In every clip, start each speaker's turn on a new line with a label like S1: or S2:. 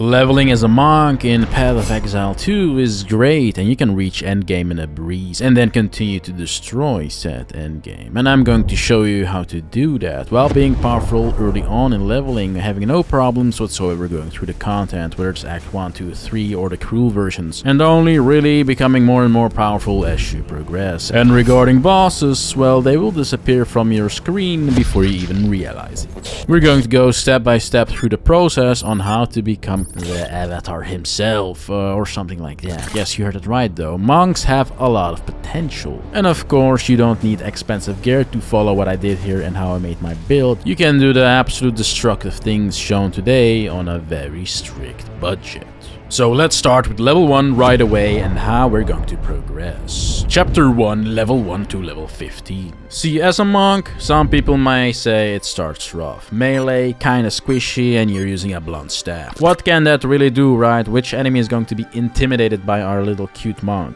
S1: Leveling as a monk in Path of Exile 2 is great, and you can reach endgame in a breeze and then continue to destroy said endgame. And I'm going to show you how to do that while being powerful early on in leveling, having no problems whatsoever going through the content, whether it's Act 1, 2, 3 or the cruel versions, and only really becoming more and more powerful as you progress. And regarding bosses, well, they will disappear from your screen before you even realize it. We're going to go step by step through the process on how to become the avatar himself, or something like that. Yes, you heard it right though. Monks have a lot of potential. And of course, you don't need expensive gear to follow what I did here and how I made my build. You can do the absolute destructive things shown today on a very strict budget. So let's start with level 1 right away and how we're going to progress. Chapter 1, level 1 to level 15. See, as a monk, some people may say it starts rough. Melee, kinda squishy, and you're using a blunt staff. What can that really do, right? Which enemy is going to be intimidated by our little cute monk?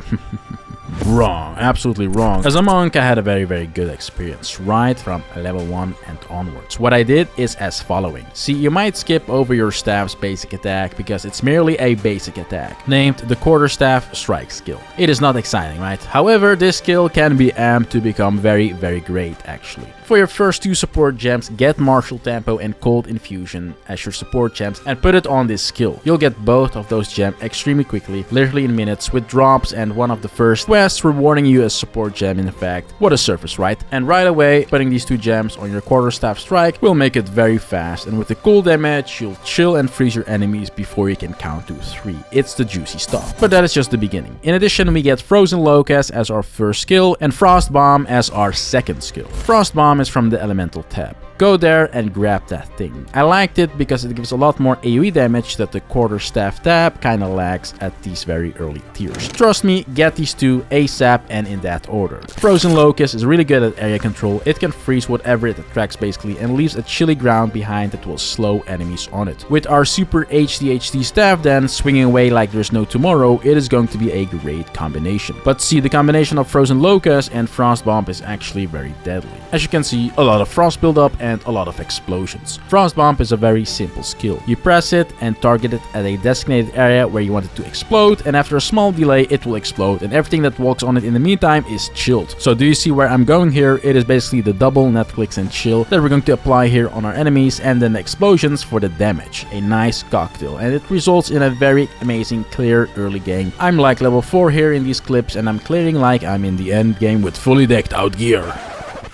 S1: Wrong, absolutely wrong. As a monk, I had a very good experience right from level 1 and onwards. What I did is as following. See, you might skip over your staff's basic attack because it's merely a basic attack named the Quarterstaff strike skill. It is not exciting, right? However, this skill can be amped to become very great actually. For your first 2 support gems, get Martial Tempo and Cold Infusion as your support gems and put it on this skill. You'll get both of those gems extremely quickly, literally in minutes, with drops and one of the first quests rewarding you a support gem in fact. What a surface, right? And right away, putting these 2 gems on your Quarterstaff strike will make it very fast, and with the cool damage, you'll chill and freeze your enemies before you can count to 3. It's the juicy stuff. But that is just the beginning. In addition, we get Frozen Locust as our first skill and Frost Bomb as our second skill. Frost Bomb is from the Elemental tab. Go there and grab that thing. I liked it because it gives a lot more AoE damage that the Quarterstaff tab kinda lacks at these very early tiers. Trust me, get these 2 ASAP and in that order. Frozen Locust is really good at area control. It can freeze whatever it attracts basically and leaves a chilly ground behind that will slow enemies on it. With our super HDHD staff then, swinging away like there's no tomorrow, it is going to be a great combination. But see, the combination of Frozen Locust and Frost Bomb is actually very deadly. As you can see, a lot of frost buildup and a lot of explosions. Frost Bomb is a very simple skill. You press it and target it at a designated area where you want it to explode, and after a small delay it will explode, and everything that walks on it in the meantime is chilled. So do you see where I'm going here? It is basically the double net clicks and chill that we're going to apply here on our enemies, and then the explosions for the damage. A nice cocktail, and it results in a very amazing clear early game. I'm like level 4 here in these clips, and I'm clearing like I'm in the end game with fully decked out gear.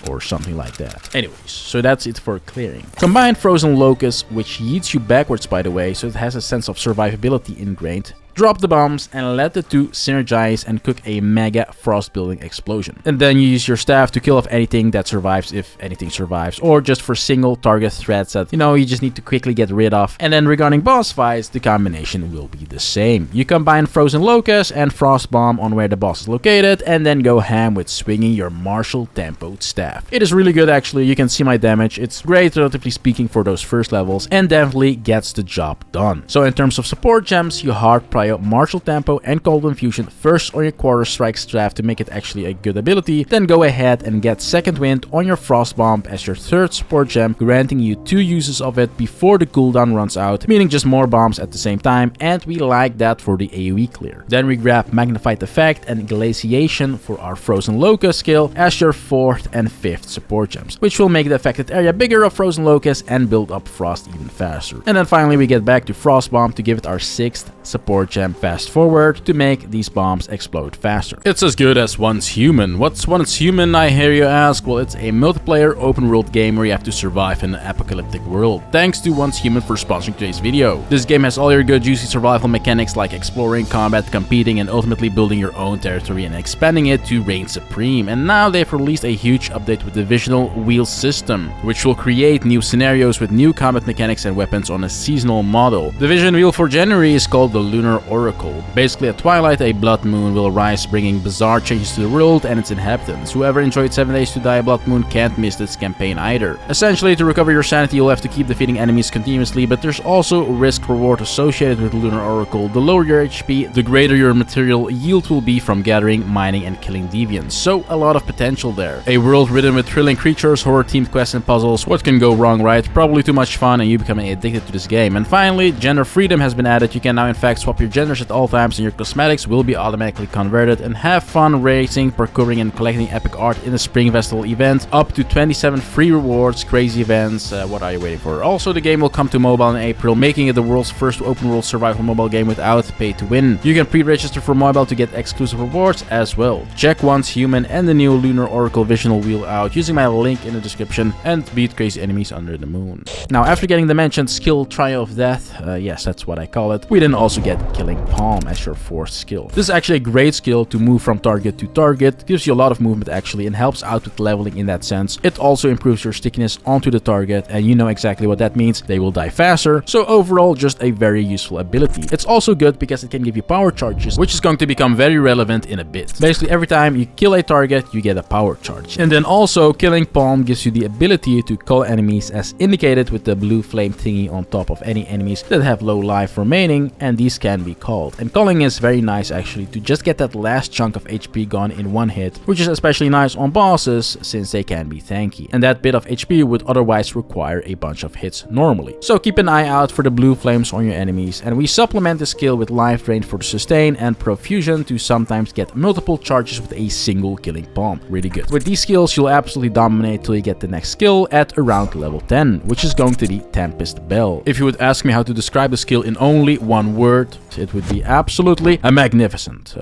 S1: Or something like that. Anyways, so that's it for clearing. Combine Frozen Locust, which yeets you backwards by the way, so it has a sense of survivability ingrained. Drop the bombs and let the 2 synergize and cook a mega frost building explosion. And then you use your staff to kill off anything that survives, if anything survives, or just for single target threats that, you just need to quickly get rid of. And then regarding boss fights, the combination will be the same. You combine Frozen Locust and Frost Bomb on where the boss is located, and then go ham with swinging your Martial Tempoed staff. It is really good actually. You can see my damage. It's great relatively speaking for those first levels, and definitely gets the job done. So in terms of support gems, you hard prioritize Martial Tempo and Cold Infusion first on your Quarter Strike staff to make it actually a good ability, then go ahead and get Second Wind on your Frost Bomb as your third support gem, granting you 2 uses of it before the cooldown runs out, meaning just more bombs at the same time, and we like that for the AoE clear. Then we grab Magnified Effect and Glaciation for our Frozen Locust skill as your 4th and 5th support gems, which will make the affected area bigger of Frozen Locust and build up Frost even faster. And then finally we get back to Frost Bomb to give it our 6th support gem, Fast Forward, to make these bombs explode faster. It's as good as Once Human. What's Once Human, I hear you ask? Well, it's a multiplayer open world game where you have to survive in an apocalyptic world. Thanks to Once Human for sponsoring today's video. This game has all your good juicy survival mechanics like exploring, combat, competing, and ultimately building your own territory and expanding it to reign supreme. And now they've released a huge update with the Divisional Wheel system, which will create new scenarios with new combat mechanics and weapons on a seasonal model. Division Wheel for January is called the Lunar Lunar Oracle. Basically, at twilight, a blood moon will rise, bringing bizarre changes to the world and its inhabitants. Whoever enjoyed 7 Days to Die a Blood Moon can't miss this campaign either. Essentially, to recover your sanity, you'll have to keep defeating enemies continuously, but there's also risk-reward associated with Lunar Oracle. The lower your HP, the greater your material yield will be from gathering, mining, and killing deviants. So, a lot of potential there. A world ridden with thrilling creatures, horror-themed quests and puzzles. What can go wrong, right? Probably too much fun and you becoming addicted to this game. And finally, gender freedom has been added. You can now in fact swap your genders at all times and your cosmetics will be automatically converted. And have fun racing, parkouring, and collecting epic art in the Spring Festival event. Up to 27 free rewards, crazy events. What are you waiting for? Also, the game will come to mobile in April, making it the world's first open world survival mobile game without pay to win. You can pre-register for mobile to get exclusive rewards as well. Check once human and the new Lunar Oracle visual wheel out using my link in the description and beat crazy enemies under the moon. Now, after getting the mentioned skill Trial of Death, yes, that's what I call it, we then also get Killing Palm as your 4th skill. This is actually a great skill to move from target to target, gives you a lot of movement actually and helps out with leveling in that sense. It also improves your stickiness onto the target and you know exactly what that means, they will die faster, so overall just a very useful ability. It's also good because it can give you power charges, which is going to become very relevant in a bit. Basically every time you kill a target, you get a power charge. And then also Killing Palm gives you the ability to call enemies as indicated with the blue flame thingy on top of any enemies that have low life remaining, and these can be called. And calling is very nice actually to just get that last chunk of HP gone in one hit, which is especially nice on bosses since they can be tanky. And that bit of HP would otherwise require a bunch of hits normally. So keep an eye out for the blue flames on your enemies, and we supplement the skill with life drain for the sustain and profusion to sometimes get multiple charges with a single Killing Palm. Really good. With these skills you'll absolutely dominate till you get the next skill at around level 10, which is going to be Tempest Bell. If you would ask me how to describe the skill in only one word, it would be absolutely magnificent.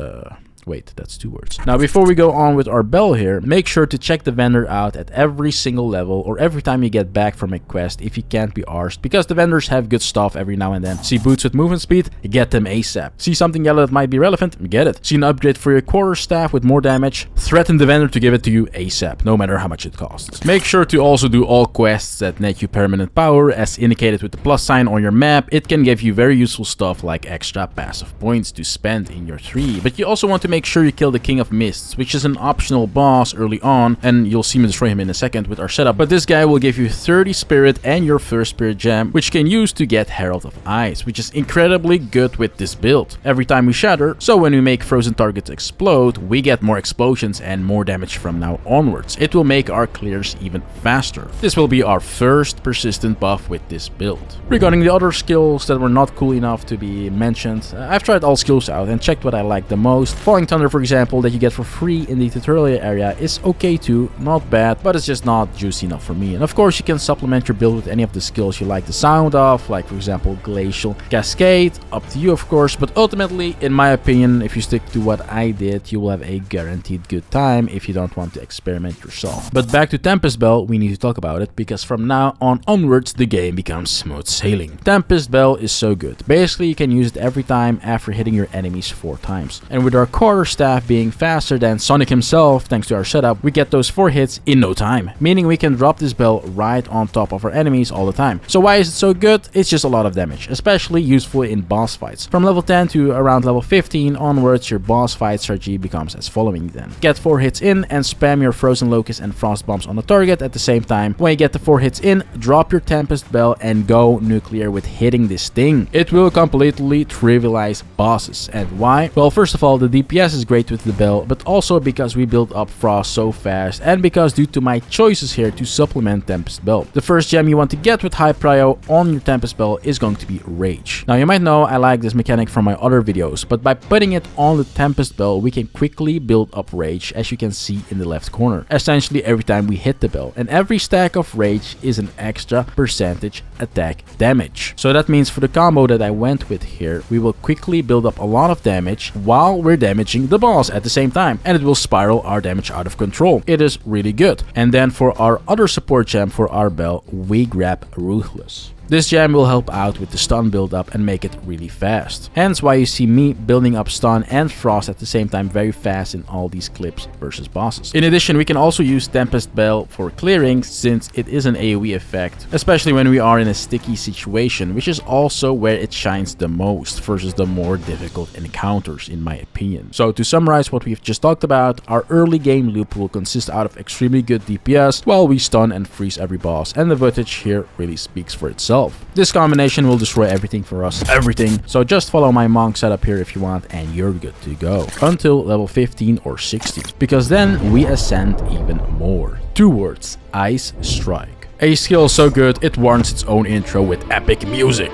S1: Wait, that's 2 words. Now, before we go on with our bell here, make sure to check the vendor out at every single level or every time you get back from a quest if you can't be arsed, because the vendors have good stuff every now and then. See boots with movement speed? Get them ASAP. See something yellow that might be relevant? Get it. See an upgrade for your quarterstaff with more damage? Threaten the vendor to give it to you ASAP, no matter how much it costs. Make sure to also do all quests that net you permanent power, as indicated with the plus sign on your map. It can give you very useful stuff like extra passive points to spend in your tree, but you also want to make sure you kill the King of Mists, which is an optional boss early on, and you'll see me destroy him in a second with our setup. But this guy will give you 30 spirit and your first spirit gem, which you can use to get Herald of Ice, which is incredibly good with this build. Every time we shatter, so when we make frozen targets explode, we get more explosions and more damage from now onwards. It will make our clears even faster. This will be our first persistent buff with this build. Regarding the other skills that were not cool enough to be mentioned, I've tried all skills out and checked what I like the most. Falling Thunder, for example, that you get for free in the tutorial area is okay too, not bad, but it's just not juicy enough for me. And of course you can supplement your build with any of the skills you like the sound of, like for example Glacial Cascade, up to you of course, but ultimately in my opinion, if you stick to what I did, you will have a guaranteed good time if you don't want to experiment yourself. But back to Tempest Bell, we need to talk about it, because from now on onwards the game becomes smooth sailing. Tempest Bell is so good. Basically you can use it every time after hitting your enemies 4 times. And with our Quarterstaff being faster than Sonic himself, thanks to our setup, we get those 4 hits in no time, meaning we can drop this bell right on top of our enemies all the time. So why is it so good? It's just a lot of damage, especially useful in boss fights. From level 10 to around level 15 onwards, your boss fight strategy becomes as following then. Get 4 hits in and spam your Frozen Locust and Frost Bombs on the target at the same time. When you get the 4 hits in, drop your Tempest Bell and go nuclear with hitting this thing. It will completely trivialize bosses. And why? Well, first of all, the DPS is great with the bell, but also because we build up Frost so fast, and because due to my choices here to supplement Tempest Bell. The first gem you want to get with high prio on your Tempest Bell is going to be Rage. Now you might know I like this mechanic from my other videos, but by putting it on the Tempest Bell we can quickly build up Rage, as you can see in the left corner. Essentially every time we hit the bell, and every stack of Rage is an extra percentage attack damage. So that means for the combo that I went with here, we will quickly build up a lot of damage while we're damaging the boss at the same time, and it will spiral our damage out of control. It is really good. And then for our other support gem for our bell, we grab Ruthless. This gem will help out with the stun build up and make it really fast. Hence why you see me building up stun and frost at the same time very fast in all these clips versus bosses. In addition, we can also use Tempest Bell for clearing since it is an AoE effect, especially when we are in a sticky situation, which is also where it shines the most versus the more difficult encounters in my opinion. So to summarize what we've just talked about, our early game loop will consist out of extremely good DPS while we stun and freeze every boss, and the footage here really speaks for itself. This combination will destroy everything for us, everything, so just follow my monk setup here if you want and you're good to go. Until level 15 or 16, because then we ascend even more towards Ice Strike. A skill so good it warrants its own intro with epic music.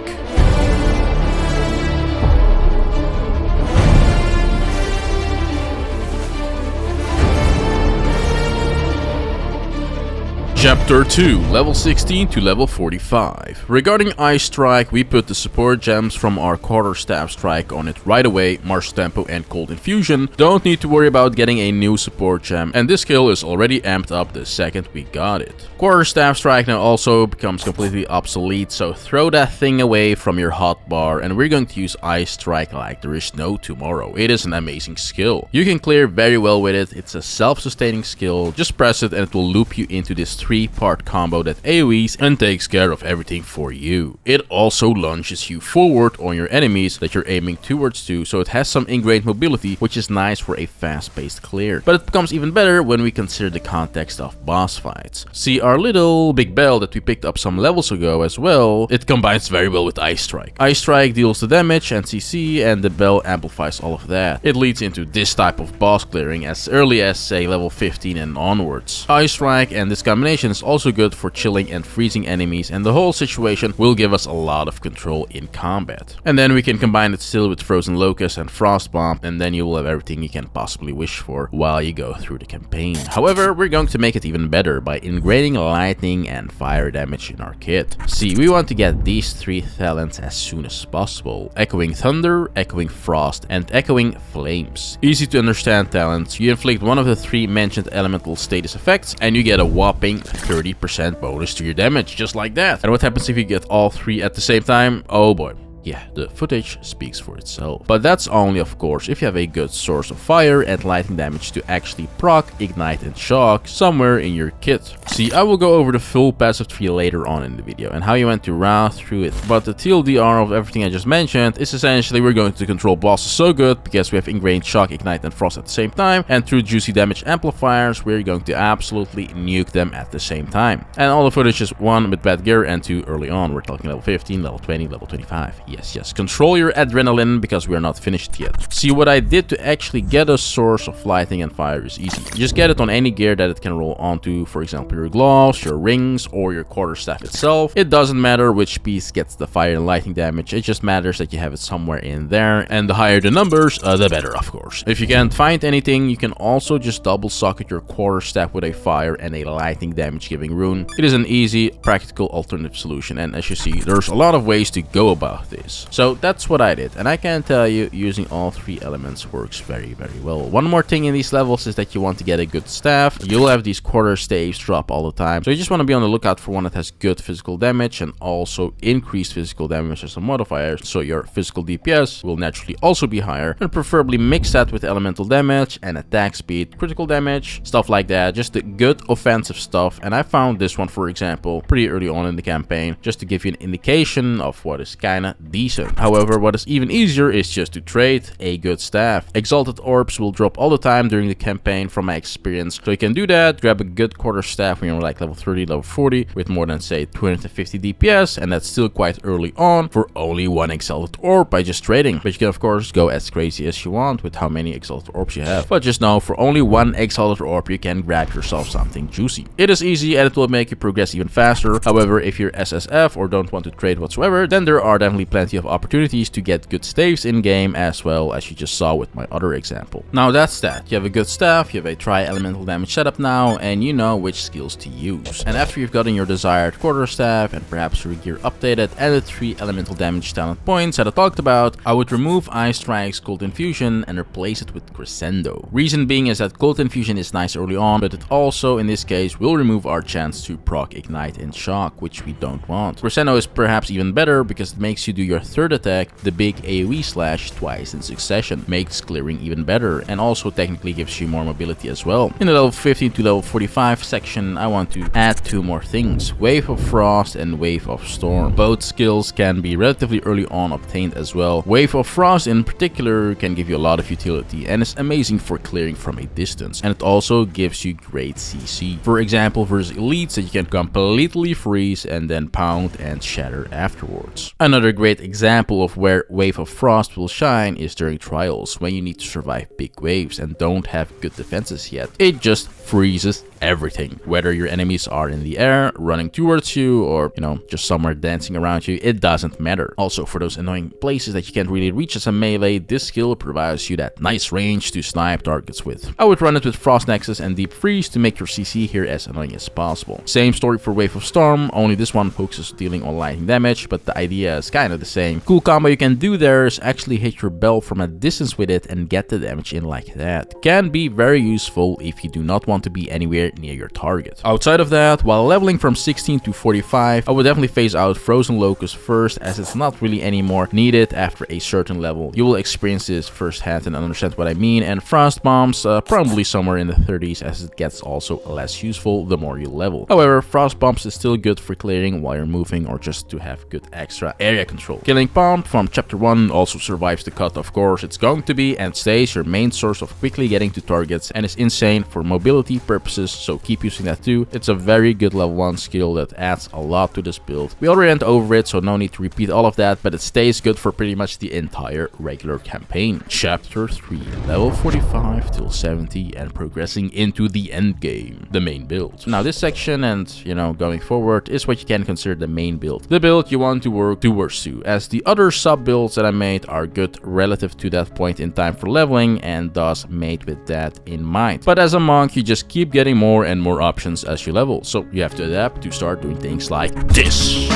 S1: Chapter 2, level 16 to level 45. Regarding Ice Strike, we put the support gems from our Quarterstaff strike on it right away, Martial Tempo and Cold Infusion. Don't need to worry about getting a new support gem, and this skill is already amped up the second we got it. Quarterstaff strike now also becomes completely obsolete, so throw that thing away from your hotbar, and we're going to use Ice Strike like there is no tomorrow. It is an amazing skill. You can clear very well with it, it's a self-sustaining skill, just press it and it will loop you into this 3-part combo that AoEs and takes care of everything for you. It also launches you forward on your enemies that you're aiming towards too, so it has some ingrained mobility, which is nice for a fast-paced clear. But it becomes even better when we consider the context of boss fights. See our little big bell that we picked up some levels ago as well, it combines very well with Ice Strike. Ice Strike deals the damage and CC, and the bell amplifies all of that. It leads into this type of boss clearing as early as say level 15 and onwards. Ice Strike and this combination is also good for chilling and freezing enemies, and the whole situation will give us a lot of control in combat. And then we can combine it still with Frozen Locust and Frost Bomb, and then you will have everything you can possibly wish for while you go through the campaign. However, we're going to make it even better by ingraining lightning and fire damage in our kit. See, we want to get these 3 talents as soon as possible: Echoing Thunder, Echoing Frost, and Echoing Flames. Easy to understand talents. You inflict one of the 3 mentioned elemental status effects and you get a whopping 30% bonus to your damage, just like that. And what happens if you get all 3 at the same time? Oh boy. Yeah, the footage speaks for itself. But that's only, of course, if you have a good source of fire and lightning damage to actually proc, ignite, and shock somewhere in your kit. See, I will go over the full passive tree later on in the video and how you want to route through it. But the TLDR of everything I just mentioned is essentially we're going to control bosses so good because we have ingrained shock, ignite, and frost at the same time. And through juicy damage amplifiers, we're going to absolutely nuke them at the same time. And all the footage is 1 with bad gear and 2 early on. We're talking level 15, level 20, level 25. Yes, control your adrenaline because we are not finished yet. See, what I did to actually get a source of lightning and fire is easy. You just get it on any gear that it can roll onto, for example your gloves, your rings, or your quarterstaff itself. It doesn't matter which piece gets the fire and lightning damage, it just matters that you have it somewhere in there, and the higher the numbers, the better, of course. If you can't find anything, you can also just double socket your quarterstaff with a fire and a lightning damage giving rune. It is an easy, practical alternative solution, and as you see, there's a lot of ways to go about this. So that's what I did, and I can tell you using all 3 elements works very well. One more thing in these levels is that you want to get a good staff. You'll have these quarter staves drop all the time, so you just want to be on the lookout for one that has good physical damage and also increased physical damage as a modifier, so your physical DPS will naturally also be higher, and preferably mix that with elemental damage and attack speed, critical damage, stuff like that, just the good offensive stuff. And I found this one, for example, pretty early on in the campaign, just to give you an indication of what is kinda decent. However, what is even easier is just to trade a good staff. Exalted orbs will drop all the time during the campaign from my experience, so you can do that, grab a good quarter staff when you're like level 30, level 40 with more than say 250 DPS, and that's still quite early on for only 1 exalted orb by just trading. But you can of course go as crazy as you want with how many exalted orbs you have, but just know for only 1 exalted orb you can grab yourself something juicy. It is easy and it will make you progress even faster. However, if you're SSF or don't want to trade whatsoever, then there are definitely plenty plenty of opportunities to get good staves in game, as well as you just saw with my other example. Now that's that. You have a good staff, you have a tri-elemental damage setup now, and you know which skills to use. And after you've gotten your desired quarterstaff and perhaps your gear updated and the 3 elemental damage talent points that I talked about, I would remove Ice Strike's Cold Infusion and replace it with Crescendo. Reason being is that Cold Infusion is nice early on, but it also in this case will remove our chance to proc Ignite and Shock, which we don't want. Crescendo is perhaps even better because it makes you do your third attack, the big AoE slash, twice in succession, makes clearing even better, and also technically gives you more mobility as well. In the level 15 to level 45 section, I want to add 2 more things, Wave of Frost and Wave of Storm. Both skills can be relatively early on obtained as well. Wave of Frost in particular can give you a lot of utility and is amazing for clearing from a distance, and it also gives you great CC. For example, versus elites that you can completely freeze and then pound and shatter afterwards. Another great example of where Wave of Frost will shine is during trials, when you need to survive big waves and don't have good defenses yet. It just freezes everything, whether your enemies are in the air running towards you or, you know, just somewhere dancing around you, it doesn't matter. Also, for those annoying places that you can't really reach as a melee, this skill provides you that nice range to snipe targets with. I would run it with Frost Nexus and Deep Freeze to make your CC here as annoying as possible. Same story for Wave of Storm, only this one focuses dealing on lightning damage, but the idea is kind of the same. Cool combo you can do there is actually hit your bell from a distance with it and get the damage in like that. Can be very useful if you do not want to be anywhere near your target. Outside of that, while leveling from 16 to 45, I would definitely phase out Frozen Locust first, as it's not really anymore needed after a certain level. You will experience this firsthand and understand what I mean, and Frost Bombs probably somewhere in the 30s, as it gets also less useful the more you level. However, Frost Bombs is still good for clearing while you're moving or just to have good extra area control. Killing Pump from chapter 1 also survives the cut, of course. It's going to be and stays your main source of quickly getting to targets and is insane for mobility purposes, so keep using that too. It's a very good level 1 skill that adds a lot to this build. We already went over it, so no need to repeat all of that, but it stays good for pretty much the entire regular campaign. Chapter 3, level 45 till 70 and progressing into the endgame, the main build. Now this section and, you know, going forward is what you can consider the main build. The build you want to work towards to, as the other sub builds that I made are good relative to that point in time for leveling and thus made with that in mind. But as a monk, you just keep getting more and more options as you level, so you have to adapt to start doing things like this.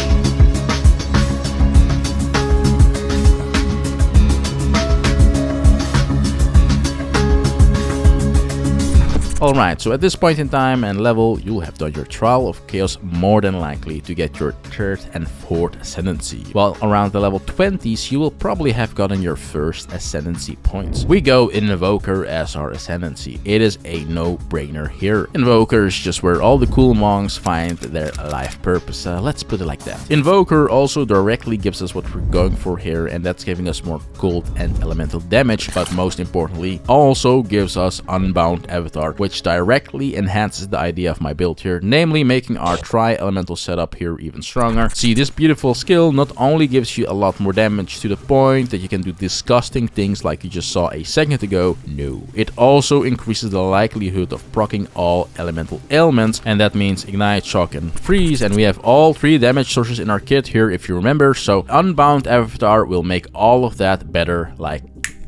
S1: Alright, so at this point in time and level, you'll have done your Trial of Chaos more than likely to get your 3rd and 4th Ascendancy. While around the level 20s, you will probably have gotten your first Ascendancy points. We go Invoker as our Ascendancy. It is a no-brainer here. Invoker is just where all the cool monks find their life purpose, let's put it like that. Invoker also directly gives us what we're going for here, and that's giving us more cold and elemental damage, but most importantly, also gives us Unbound Avatar, which directly enhances the idea of my build here, namely making our tri-elemental setup here even stronger. See, this beautiful skill not only gives you a lot more damage to the point that you can do disgusting things like you just saw a second ago, no, it also increases the likelihood of proccing all elemental ailments, and that means Ignite, Shock, and Freeze, and we have all 3 damage sources in our kit here if you remember, so Unbound Avatar will make all of that better like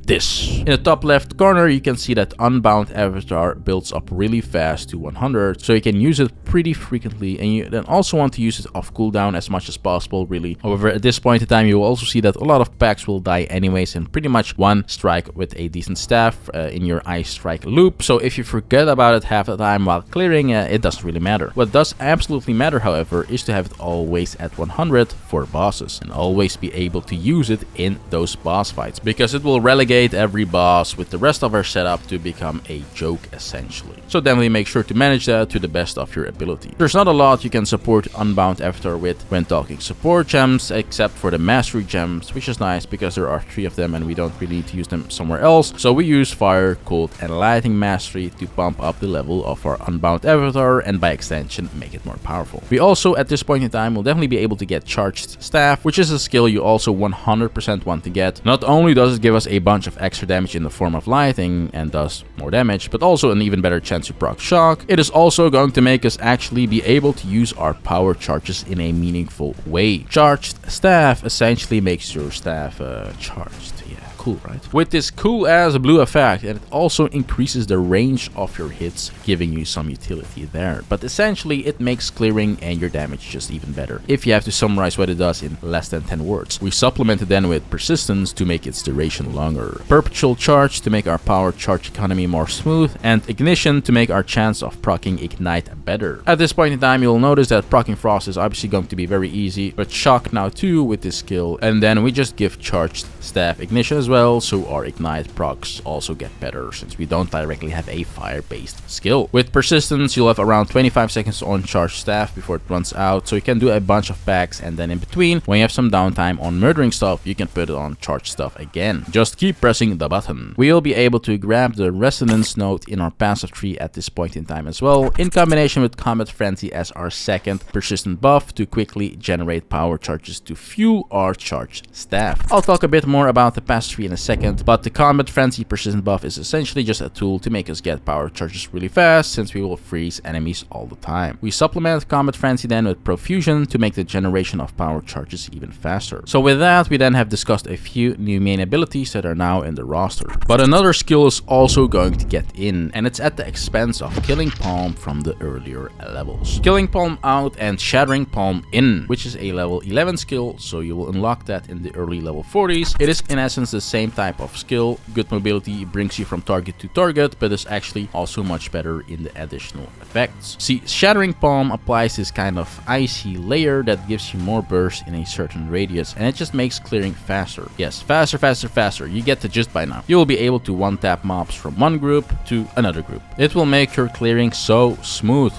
S1: this. In the top left corner, you can see that Unbound Avatar builds up really fast to 100, so you can use it pretty frequently, and you then also want to use it off cooldown as much as possible, really. However, at this point in time, you will also see that a lot of packs will die anyways in pretty much one strike with a decent staff in your Ice Strike loop, so if you forget about it half the time while clearing, it doesn't really matter. What does absolutely matter, however, is to have it always at 100 for bosses, and always be able to use it in those boss fights, because it will relegate every boss with the rest of our setup to become a joke essentially. So definitely make sure to manage that to the best of your ability. There's not a lot you can support Unbound Avatar with when talking support gems, except for the mastery gems, which is nice because there are 3 of them and we don't really need to use them somewhere else. So we use Fire, Cold, and Lightning Mastery to bump up the level of our Unbound Avatar and by extension make it more powerful. We also at this point in time will definitely be able to get Charged Staff, which is a skill you also 100% want to get. Not only does it give us a bunch of extra damage in the form of lightning and thus more damage, but also an even better chance to proc shock. It is also going to make us actually be able to use our power charges in a meaningful way. Charged staff essentially makes your staff charged. Yeah, cool, right? With this cool ass blue effect, and it also increases the range of your hits, giving you some utility there. But essentially it makes clearing and your damage just even better, if you have to summarize what it does in less than 10 words. We supplement it then with persistence to make its duration longer, perpetual charge to make our power charge economy more smooth, and ignition to make our chance of proccing ignite better. At this point in time, you'll notice that proccing frost is obviously going to be very easy, but shock now too with this skill, and then we just give charged staff ignition as well, so our ignite procs also get better since we don't directly have a fire-based skill. With persistence, you'll have around 25 seconds on charged staff before it runs out, so you can do a bunch of packs, and then in between, when you have some downtime on murdering stuff, you can put it on charged stuff again. Just keep pressing the button. We'll be able to grab the resonance node in our passive tree at this point in time as well, in combination with combat frenzy as our second persistent buff to quickly generate power charges to fuel our charged staff. I'll talk a bit more about the passive tree in a second, but the combat frenzy persistent buff is essentially just a tool to make us get power charges really fast, since we will freeze enemies all the time. We supplement combat frenzy then with profusion to make the generation of power charges even faster. So with that, we then have discussed a few new main abilities that are now in the roster. But another skill is also going to get in, and it's at the expense of Killing Palm from the earlier levels. Killing Palm out and Shattering Palm in, which is a level 11 skill, so you will unlock that in the early level 40s. It is in essence the same type of skill. Good mobility brings you from target to target, but is actually also much better in the additional effects. See, Shattering Palm applies this kind of icy layer that gives you more burst in a certain radius, and it just makes clearing faster. Yes, faster, faster, faster. You get the gist by now. You will be able to one-tap mobs from one group to another group. It will make your clearing so smooth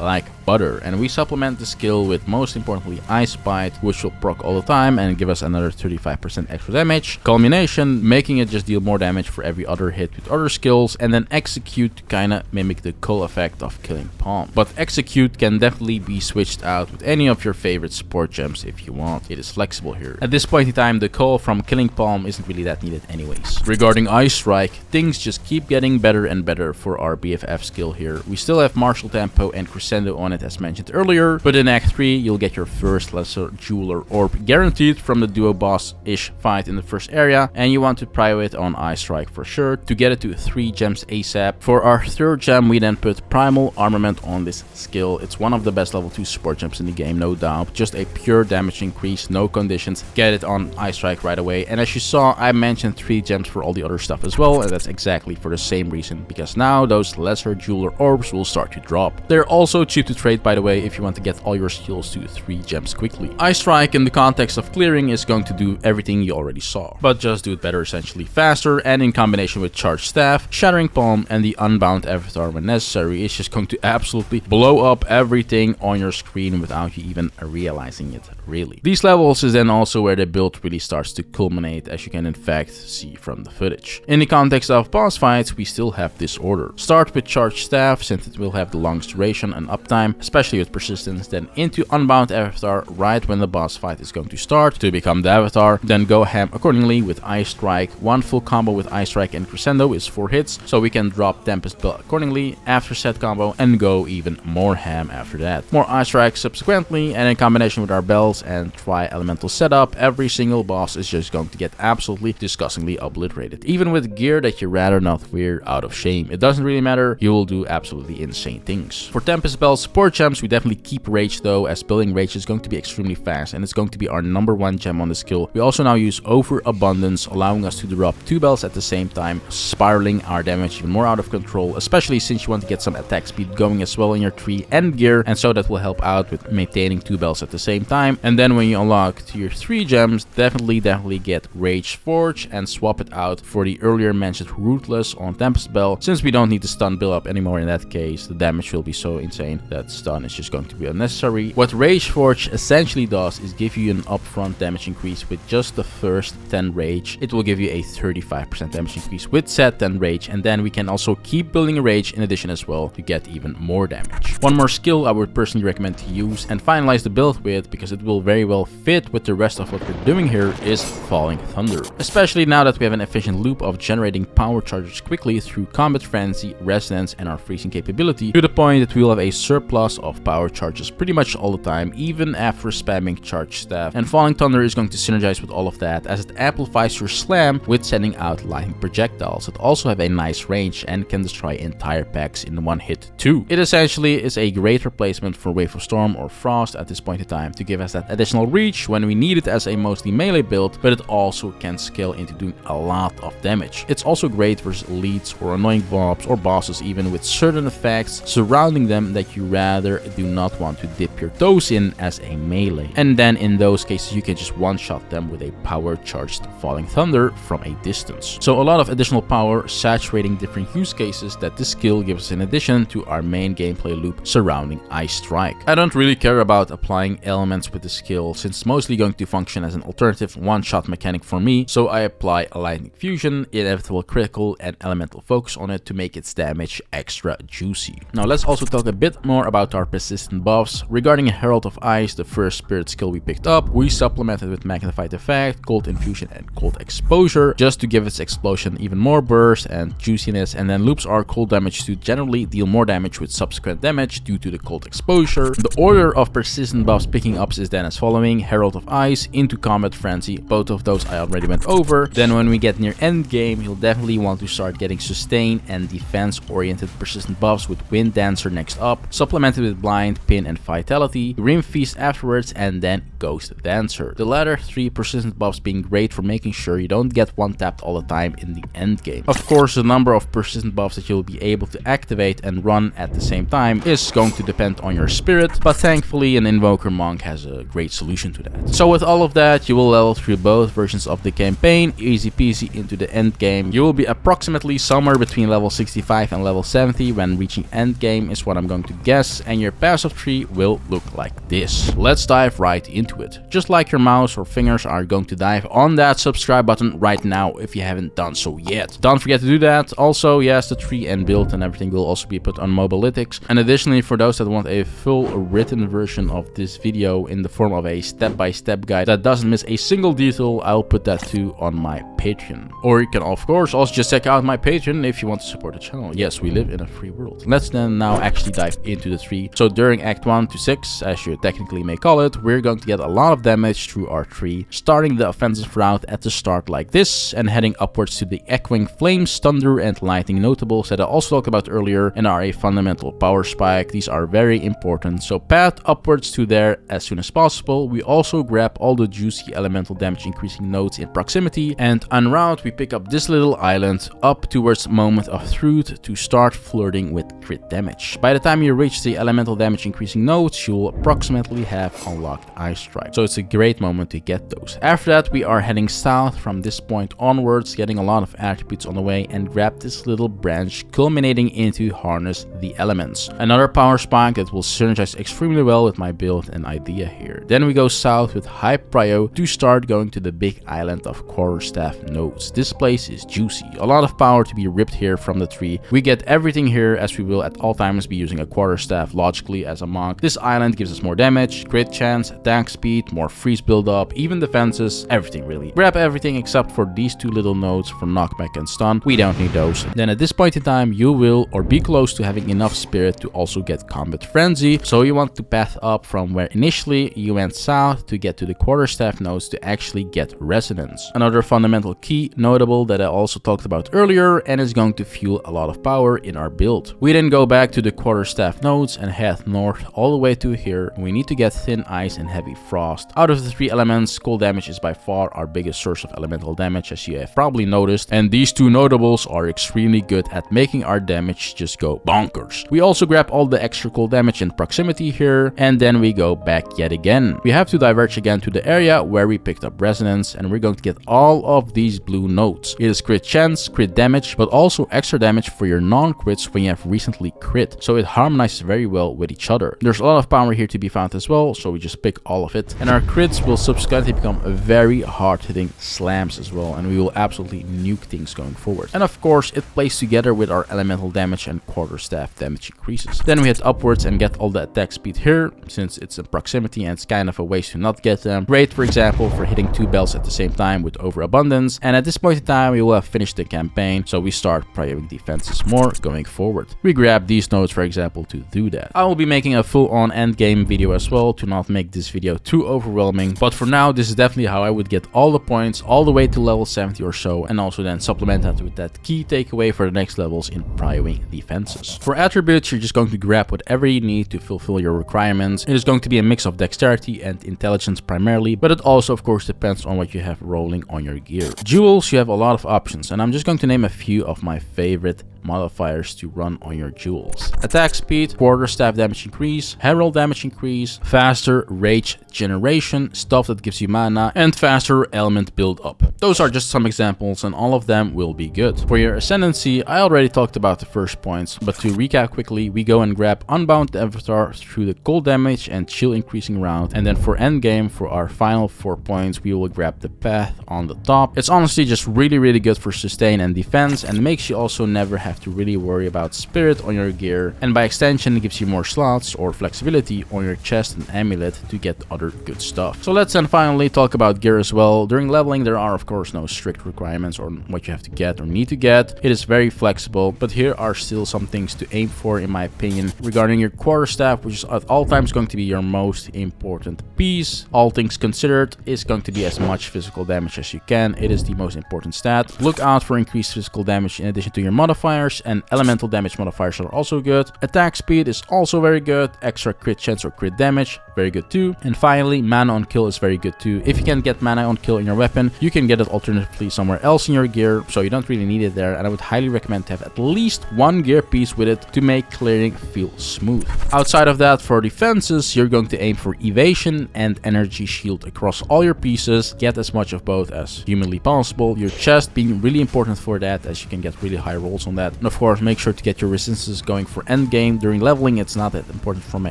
S1: like butter, and we supplement the skill with, most importantly, Ice Bite, which will proc all the time and give us another 35% extra damage. Culmination, making it just deal more damage for every other hit with other skills, and then Execute to kinda mimic the cool effect of Killing Palm. But Execute can definitely be switched out with any of your favorite support gems if you want. It is flexible here. At this point in time, the call from Killing Palm isn't really that needed anyways. Regarding Ice Strike, things just keep getting better and better for our BFF skill here. We still have Martial Tempo and Crescendo on it as mentioned earlier, but in Act 3 you'll get your first Lesser Jeweler Orb guaranteed from the duo boss-ish fight in the first area, and you want to prio it on Ice Strike for sure to get it to 3 gems ASAP. For our third gem, we then put Primal Armament on this skill. It's one of the best level 2 support gems in the game, no doubt. Just a pure damage increase, no conditions. Get it on Ice Strike right away. And as you saw, I mentioned 3 gems for all the other stuff as well, and that's exactly for the same reason, because now those Lesser Jeweler Orbs will start to drop. They're also cheap to trade, by the way, if you want to get all your skills to 3 gems quickly. Ice Strike in the context of clearing is going to do everything you already saw, but just do it better, essentially faster, and in combination with Charged Staff, Shattering Palm, and the Unbound Avatar when necessary, it's just going to absolutely blow up everything on your screen without you even realizing it, really. These levels is then also where the build really starts to culminate, as you can in fact see from the footage. In the context of boss fights, we still have this order. Start with Charged Staff, since it will have the longest duration and uptime, especially with persistence, then into Unbound Avatar right when the boss fight is going to start to become the Avatar, then go ham accordingly with Ice Strike. One full combo with Ice Strike and Crescendo is 4 hits, so we can drop Tempest Bell accordingly after said combo and go even more ham after that. More Ice Strike subsequently, and in combination with our bells and tri-elemental setup, every single boss is just going to get absolutely disgustingly obliterated. Even with gear that you rather not wear out of shame, it doesn't really matter, you will do absolutely insane things. For Tempest Bell support gems, we definitely keep Rage though, as building Rage is going to be extremely fast and it's going to be our #1 gem on the skill. We also now use Overabundance, allowing us to drop 2 bells at the same time, spiraling our damage even more out of control, especially since you want to get some attack speed going as well in your tree and gear, and so that will help out with maintaining 2 bells at the same time. And then when you unlock tier 3 gems, definitely get Rage Forge and swap it out for the earlier mentioned Ruthless on Tempest Bell, since we don't need the stun build up anymore in that case. The damage will be so insane that stun is just going to be unnecessary. What Rage Forge essentially does is give you an upfront damage increase with just the first 10 rage. It will give you a 35% damage increase with said 10 rage, and then we can also keep building a rage in addition as well to get even more damage. One more skill I would personally recommend to use and finalize the build with, because it will very well fit with the rest of what we're doing here, is Falling Thunder. Especially now that we have an efficient loop of generating power charges quickly through Combat Frenzy, Resonance, and our freezing capability, to the point that we will have a surplus surplus of power charges pretty much all the time, even after spamming charge staff. And Falling Thunder is going to synergize with all of that, as it amplifies your slam with sending out lightning projectiles that also have a nice range and can destroy entire packs in one hit too. It essentially is a great replacement for Wave of Storm or Frost at this point in time to give us that additional reach when we need it as a mostly melee build, but it also can scale into doing a lot of damage. It's also great versus elites or annoying mobs or bosses, even with certain effects surrounding them that you rather do not want to dip your toes in as a melee. And then in those cases you can just one-shot them with a power charged Falling Thunder from a distance. So a lot of additional power saturating different use cases that this skill gives us in addition to our main gameplay loop surrounding Ice Strike. I don't really care about applying elements with the skill, since it's mostly going to function as an alternative one-shot mechanic for me, so I apply a Lightning Fusion, Inevitable Critical, and Elemental Focus on it to make its damage extra juicy. Now let's also talk a bit more about our persistent buffs. Regarding Herald of Ice, the first spirit skill we picked up, we supplemented with Magnified Effect, Cold Infusion, and Cold Exposure just to give its explosion even more burst and juiciness, and then loops our cold damage to generally deal more damage with subsequent damage due to the cold exposure. The order of persistent buffs picking up is then as following: Herald of Ice into Combat Frenzy, both of those I already went over. Then when we get near endgame, you'll definitely want to start getting sustain and defense oriented persistent buffs with Wind Dancer next up, supplemented with Blind, Pin, and Vitality, Grim Feast afterwards, and then Ghost Dancer. The latter three persistent buffs being great for making sure you don't get one tapped all the time in the end game. Of course, the number of persistent buffs that you'll be able to activate and run at the same time is going to depend on your spirit, but thankfully an Invoker Monk has a great solution to that. So with all of that, you will level through both versions of the campaign, easy peasy into the end game. You will be approximately somewhere between level 65 and level 70 when reaching end game is what I'm going to guess, and your passive tree will look like this. Let's dive right into it. Just like your mouse or fingers are going to dive on that subscribe button right now if you haven't done so yet. Don't forget to do that. Also, yes, the tree and build and everything will also be put on Mobalytics. And additionally, for those that want a full written version of this video in the form of a step-by-step guide that doesn't miss a single detail, I'll put that too on my Patreon. Or you can of course also just check out my Patreon if you want to support the channel. Yes, we live in a free world. Let's then now actually dive into the tree. So during Act 1 to 6, as you technically may call it, we're going to get a lot of damage through our tree, starting the offensive route at the start like this, and heading upwards to the echoing flames, thunder, and lightning notables that I also talked about earlier and are a fundamental power spike. These are very important, so path upwards to there as soon as possible. We also grab all the juicy elemental damage increasing nodes in proximity, and en route we pick up this little island up towards Moment of Truth to start flirting with crit damage. By the time you reach the elemental damage increasing nodes, you'll approximately have unlocked Ice Strike, so it's a great moment to get those. After that, we are heading south from this point onwards, getting a lot of attributes on the way, and grab this little branch culminating into Harness the Elements, another power spike that will synergize extremely well with my build and idea here. Then we go south with high prio to start going to the big island of Quarterstaff nodes. This place is juicy, a lot of power to be ripped here from the tree. We get everything here, as we will at all times be using a quarterstaff logically as a monk. This island gives us more damage, crit chance, attack speed, more freeze build-up, even defenses, everything really. Grab everything except for these two little nodes for knockback and stun. We don't need those. Then at this point in time, you will or be close to having enough spirit to also get Combat Frenzy, so you want to path up from where initially you went south to get to the quarterstaff nodes to actually get resonance. Another fundamental key notable that I also talked about earlier and is going to fuel a lot of power in our build. We then go back to the quarterstaff nodes and head north all the way to here. We need to get Thin Ice and Heavy Frost. Out of the three elements, cold damage is by far our biggest source of elemental damage, as you have probably noticed, and these two notables are extremely good at making our damage just go bonkers. We also grab all the extra cold damage in proximity here, and then we go back yet again. We have to diverge again to the area where we picked up resonance, and we're going to get all of these blue nodes. It is crit chance, crit damage, but also extra damage for your non-crits when you have recently crit, so it harmonizes very well with each other. There's a lot of power here to be found as well, so we just pick all of it, and our crits will subsequently become very hard-hitting slams as well, and we will absolutely nuke things going forward. And of course, it plays together with our elemental damage and quarterstaff damage increases. Then we head upwards and get all the attack speed here, since it's in proximity and it's kind of a waste to not get them. Great, for example, for hitting two bells at the same time with overabundance. And at this point in time, we will have finished the campaign, so we start prioing defenses more going forward. We grab these nodes, for example, to do do that. I will be making a full-on endgame video as well to not make this video too overwhelming, but for now this is definitely how I would get all the points all the way to level 70 or so, and also then supplement that with that key takeaway for the next levels in PoE defenses. For attributes, you're just going to grab whatever you need to fulfill your requirements. It is going to be a mix of dexterity and intelligence primarily, but it also of course depends on what you have rolling on your gear. Jewels, you have a lot of options, and I'm just going to name a few of my favorite modifiers to run on your jewels. Attack speed, quarterstaff damage increase, herald damage increase, faster rage generation, stuff that gives you mana, and faster element build up. Those are just some examples, and all of them will be good. For your Ascendancy, I already talked about the first points, but to recap quickly, we go and grab Unbound Avatar through the cold damage and chill increasing route, and then for endgame, for our final 4 points, we will grab the path on the top. It's honestly just really good for sustain and defense, and makes you also never have to really worry about spirit on your gear, and by extension it gives you more slots or flexibility on your chest and amulet to get other good stuff. So let's then finally talk about gear as well. During leveling there are of course no strict requirements on what you have to get or need to get. It is very flexible, but here are still some things to aim for in my opinion. Regarding your quarterstaff, which is at all times going to be your most important piece, all things considered, is going to be as much physical damage as you can. It is the most important stat. Look out for increased physical damage in addition to your modifiers, and elemental damage modifiers are also good. Attack speed is also very good. Extra crit chance or crit damage, very good too. And finally, mana on kill is very good too. If you can get mana on kill in your weapon, you can get it alternatively somewhere else in your gear, so you don't really need it there, and I would highly recommend to have at least one gear piece with it to make clearing feel smooth. Outside of that, for defenses, you're going to aim for evasion and energy shield across all your pieces. Get as much of both as humanly possible. Your chest being really important for that, as you can get really high rolls on that. And of course, make sure to get your resistances going for endgame. During leveling, it's not that important from my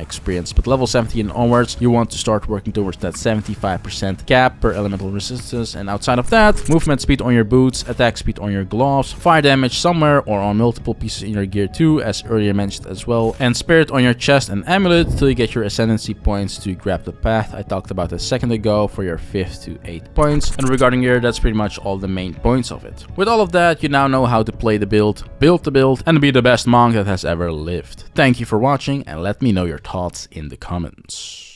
S1: experience, but level 70 and onwards, you want to start working towards that 75% cap per elemental resistance. And outside of that, movement speed on your boots, attack speed on your gloves, fire damage somewhere or on multiple pieces in your gear too, as earlier mentioned as well, and spirit on your chest and amulet till you get your Ascendancy points to grab the path I talked about a second ago for your 5 to 8 points. And regarding gear, that's pretty much all the main points of it. With all of that, you now know how to play the build the build, and be the best monk that has ever lived. Thank you for watching, and let me know your thoughts in the comments.